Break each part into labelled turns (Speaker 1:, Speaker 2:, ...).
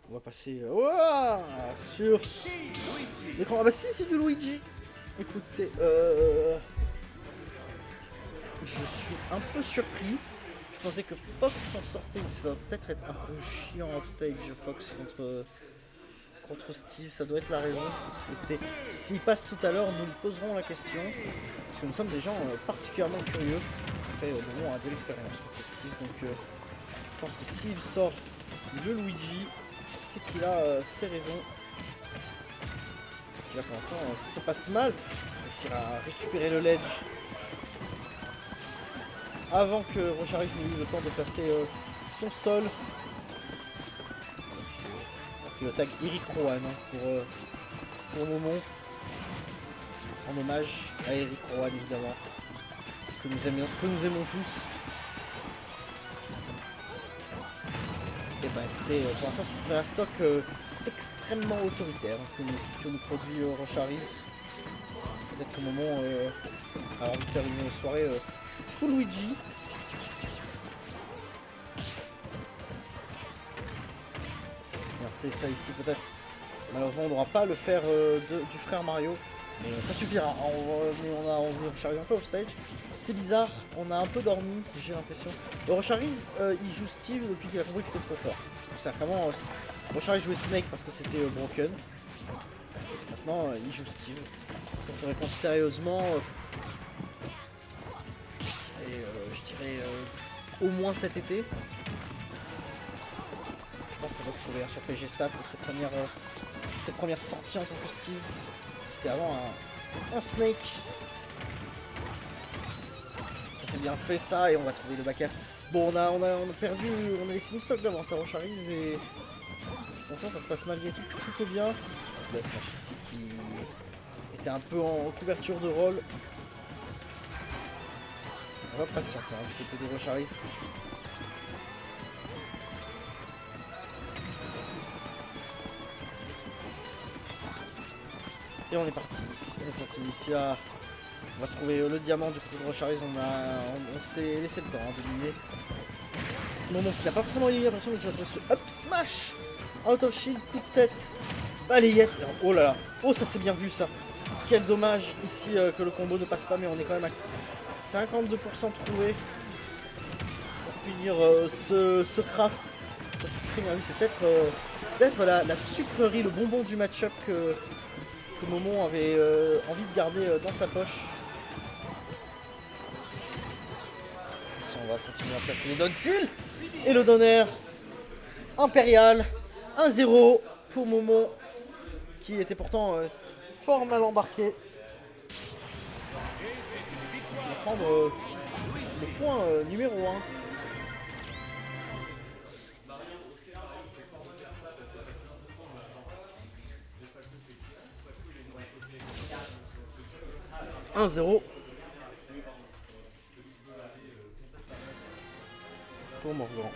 Speaker 1: On va passer sur l'écran. Ah bah si, c'est du Luigi. Écoutez, je suis un peu surpris. Je pensais que Fox s'en sortait. Ça doit peut-être être un peu chiant offstage Fox contre Steve. Ça doit être la raison. Écoutez, s'il passe tout à l'heure, nous lui poserons la question. Parce que nous sommes des gens particulièrement curieux. Après, on a de l'expérience contre Steve. Donc je pense que s'il sort le Luigi, c'est qu'il a ses raisons. Si là pour l'instant ça se passe mal, il réussira à récupérer le ledge avant que Rocharis n'ait eu le temps de placer son sol. Donc, le tag Eric Rowan pour Momon, en hommage à Eric Rowan évidemment, que nous aimons tous. Et bah écoutez, pour l'instant c'est un stock extrêmement autoritaire que nous produit Rocharis. Peut-être qu'au moment a envie de faire une soirée full Luigi. Ça c'est bien fait ça ici peut-être. Malheureusement on n'aura pas le faire du frère Mario. Mais ça suffira. On charge un peu off stage. C'est bizarre, on a un peu dormi, j'ai l'impression. Rocharis il joue Steve depuis qu'il a compris que c'était trop fort. C'est vraiment. Rocharis jouait Snake parce que c'était broken. Maintenant il joue Steve. Pour te répondre sérieusement. Je dirais au moins cet été. Je pense que ça va se trouver sur PG Stat ses premières sorties en tant que Steve. C'était avant un Snake. Ça s'est bien fait ça et on va trouver le backer. Bon on a perdu, on a laissé une stock d'avance à Rocharis et bon ça se passe malgré tout plutôt bien. Le smash ici qui était un peu en couverture de rôle. On va patienter du côté de Rocharis. Et on est parti ici. On continue ici à... On va trouver le diamant du côté de Rocharis. On s'est laissé le temps de dominer. Non, donc il n'a pas forcément eu l'impression mais qu'il va trouver ce up smash. Out of shield, coup de tête. Balayette. Oh là là. Oh ça c'est bien vu ça. Quel dommage ici que le combo ne passe pas. Mais on est quand même à 52% trouvé. Pour punir ce craft. Ça c'est très bien vu. C'est peut-être la sucrerie, le bonbon du match-up que Momon avait envie de garder dans sa poche. Ici on va continuer à placer les down tilt et le donner impérial 1-0 pour Momon qui était pourtant fort mal embarqué. On va prendre le point numéro 1. 1-0 pour Morgan.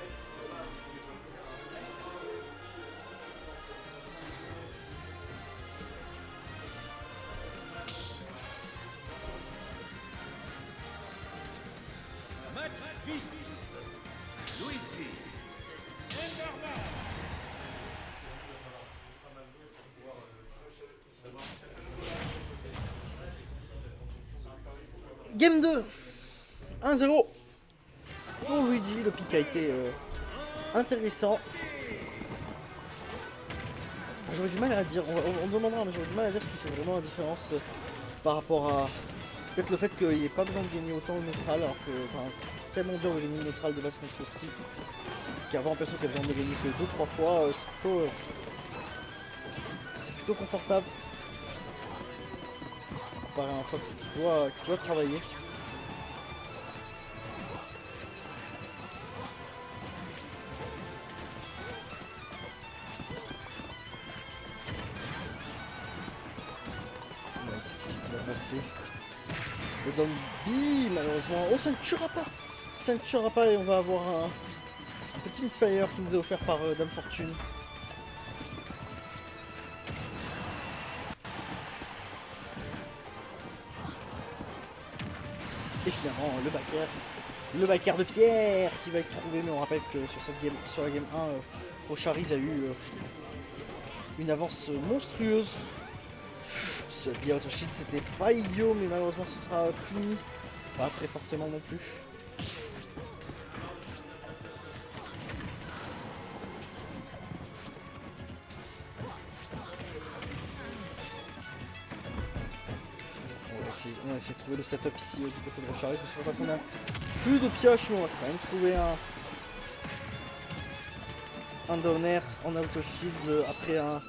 Speaker 1: Game 2 1-0 pour Luigi. Le pic a été intéressant. J'aurais du mal à dire, on demandera, mais j'aurais du mal à dire ce qui fait vraiment la différence par rapport à peut-être le fait qu'il n'y ait pas besoin de gagner autant au neutral, alors que c'est tellement dur de gagner le neutral de base contre Steve qu'avoir personne qui a besoin de gagner que 2-3 fois, c'est plutôt confortable. Comparé à un Fox qui doit travailler. Ici qui va passer. Le down B malheureusement. Oh ça ne tuera pas. Ça ne tuera pas et on va avoir un petit misfire qui nous est offert par Dame Fortune. Et finalement le backer de Pierre qui va être trouvé, mais on rappelle que sur la game 1, Rocharis a eu une avance monstrueuse. Ce Be Out of Shield c'était pas idiot, mais malheureusement ce sera puni. Pas très fortement non plus. On va essayer de trouver le setup ici du côté de Rocharis, parce qu'on va passer, on a plus de pioches, mais on va quand même trouver un down air en auto shield après un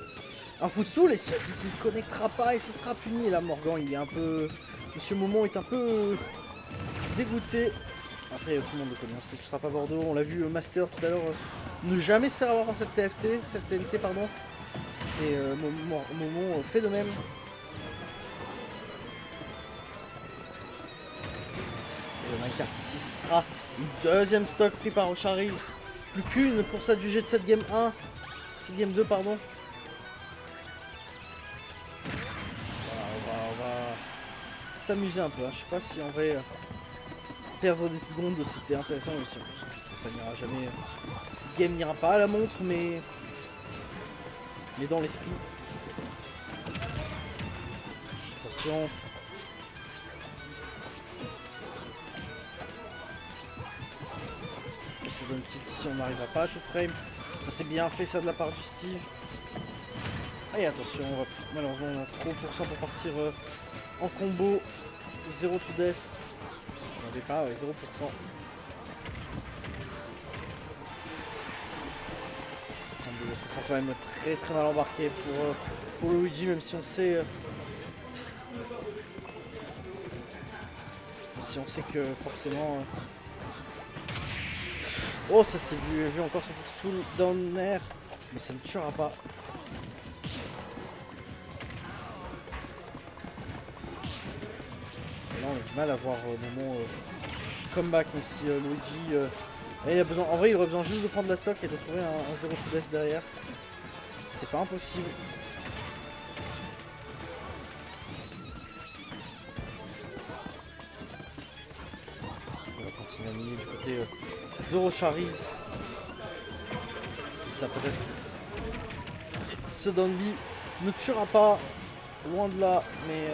Speaker 1: foot soul, et celui qui ne connectera pas et ce sera puni. Et là Morgan il est un peu... Monsieur Momon est un peu dégoûté. Après tout le monde le connaît, c'était que je pas Bordeaux, on l'a vu Master tout à l'heure ne jamais se faire avoir dans cette TNT pardon. Et Momon fait de même. Le minecart ici, ce sera une deuxième stock pris par Rocharis. Plus qu'une pour s'adjuger de cette game 1. Cette game 2, pardon. Voilà, on va s'amuser un peu. Hein. Je sais pas si en vrai perdre des secondes c'était intéressant aussi. Ça n'ira jamais. Cette game n'ira pas à la montre, mais dans l'esprit. Attention. Se donne tilt ici, on n'arrivera pas à tout frame. Ça c'est bien fait ça de la part du Steve. Et attention, malheureusement on a trop % pour partir en combo. 0 to death. On n'avait pas, ouais, 0%. Ça semble quand même très très mal embarqué pour Luigi, même si on sait... que forcément... Oh, ça s'est vu encore sur tout down air, mais ça ne tuera pas. Et là, on a du mal à voir Momon comeback, même si Luigi. Il a besoin, en vrai, il aurait besoin juste de prendre la stock et de trouver un 0 to death derrière. C'est pas impossible. On va continuer à miner du côté de Rocharis. Ça peut-être. Ce downbeat ne tuera pas, loin de là, mais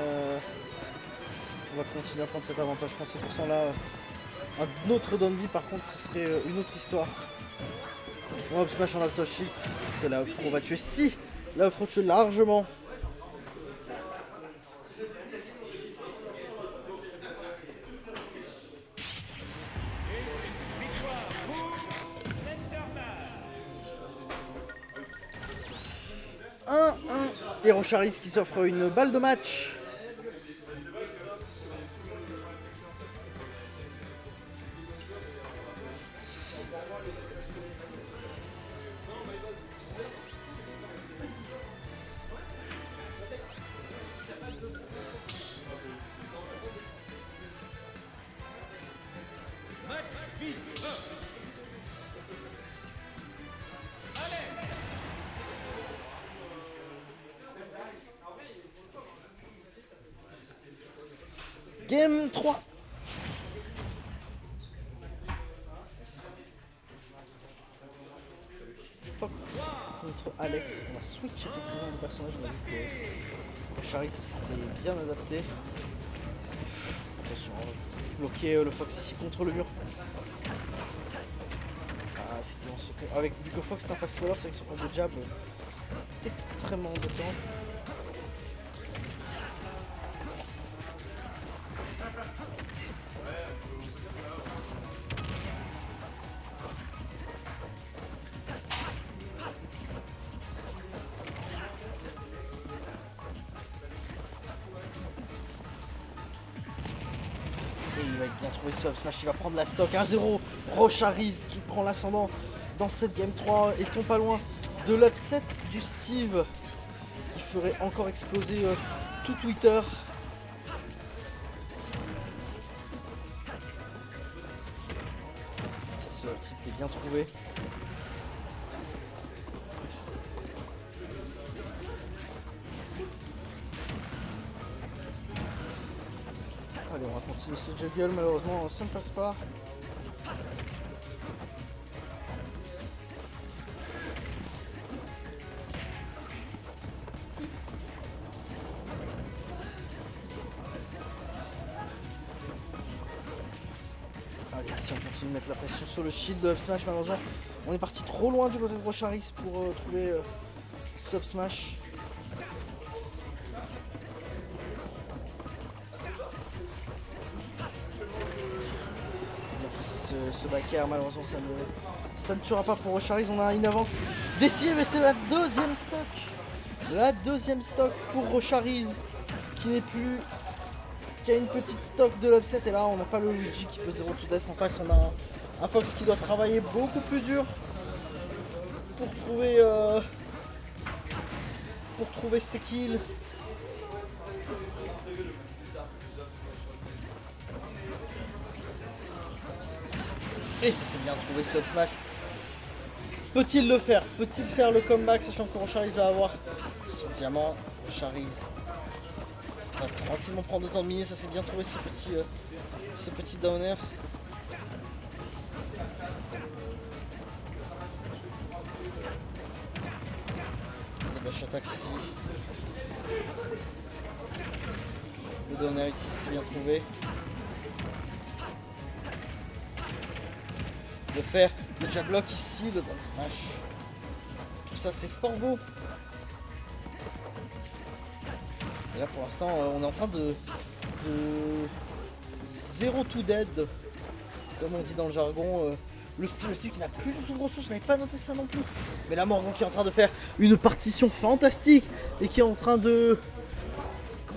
Speaker 1: on va continuer à prendre cet avantage. Je pense que c'est % là. Un autre downbeat par contre, ce serait une autre histoire. On va up smash en auto shield, parce que là, on va tuer si. Là, on va tuer largement. Et Rocharis qui s'offre une balle de match. Game 3. Fox contre Alex. On va switch effectivement de personnage. On a vu que Rocharis s'était bien adapté. Attention, on va bloquer le Fox ici contre le mur. Ah, effectivement, vu que Fox est un fast follower, c'est que son combo jab est extrêmement embêtant. Et il va bien trouver ce up smash, il va prendre la stock 1-0. Rocharis qui prend l'ascendant dans cette game 3 et tombe pas loin de l'upset du Steve qui ferait encore exploser tout Twitter. Ça se tilt est bien trouvé. Allez, on va continuer ce juggle, malheureusement ça ne passe pas. ici on continue de mettre la pression sur le shield de Up Smash. Malheureusement on est parti trop loin du côté de Rocharis pour trouver ce Up Smash. Ce back air, malheureusement ça ne tuera pas pour Rocharis. On a une avance décisive et c'est la deuxième stock. La deuxième stock pour Rocharis qui n'est plus qu'à une petite stock de l'upset. Et là on n'a pas le Luigi qui peut 0 to death en face. On a un Fox qui doit travailler beaucoup plus dur pour trouver ses kills. Et ça c'est bien trouvé ce smash. Peut-il le faire? Peut-il faire le comeback, sachant que Rocharis va avoir son diamant? Rocharis va tranquillement prendre le temps de miner. Ça c'est bien trouvé ce petit downer. Le dash attack ici. Le downer ici, c'est bien trouvé. De faire le jab block ici, le down smash. Tout ça c'est fort beau. Et là pour l'instant on est en train de 0 to dead, comme on dit dans le jargon. Le style qui n'a plus du tout de ressources, je n'avais pas noté ça non plus. Mais là Morgan qui est en train de faire une partition fantastique et qui est en train de...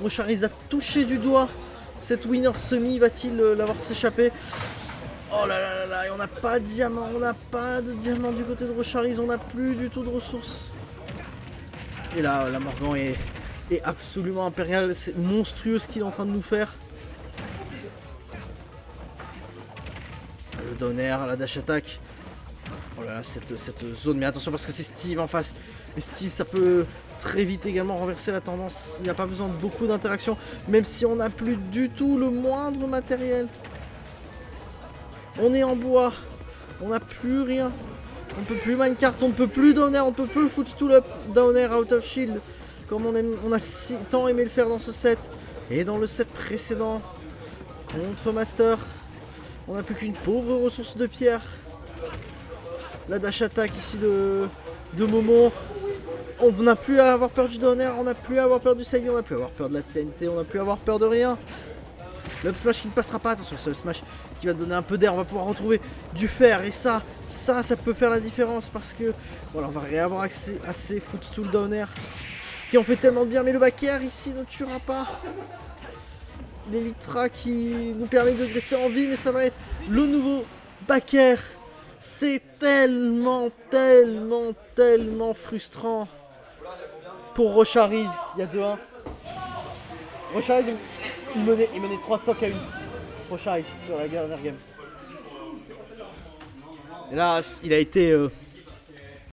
Speaker 1: Rocharis a touché du doigt cette winner semi, va-t-il l'avoir s'échapper? Oh là là là là, et on n'a pas de diamant, on n'a pas de diamant du côté de Rocharis, on n'a plus du tout de ressources. Et là, la Morgan est absolument impériale, c'est monstrueux ce qu'il est en train de nous faire. Le downer, la dash attack. Oh là là, cette zone, mais attention parce que c'est Steve en face. Et Steve, ça peut très vite également renverser la tendance, il n'y a pas besoin de beaucoup d'interaction, même si on n'a plus du tout le moindre matériel. On est en bois, on n'a plus rien, on ne peut plus minecart, on ne peut plus downer, on ne peut plus footstool up, downer out of shield, comme on a tant aimé le faire dans ce set, et dans le set précédent, contre Master, on n'a plus qu'une pauvre ressource de pierre. La dash attack ici de Momo, on n'a plus à avoir peur du downer, on n'a plus à avoir peur du save, on n'a plus à avoir peur de la TNT, on n'a plus à avoir peur de rien. L'up smash qui ne passera pas, attention, c'est le smash qui va donner un peu d'air, on va pouvoir retrouver du fer et ça peut faire la différence parce que voilà, on va réavoir accès à ces footstool downer qui ont fait tellement de bien, mais le back air ici ne tuera pas. L'Elytra qui nous permet de rester en vie, mais ça va être le nouveau back air. C'est tellement frustrant pour Rocharis. Il y a 2-1. Rocharis, il menait 3 stocks à 1. Rocharis sur la dernière game. Et là, il a été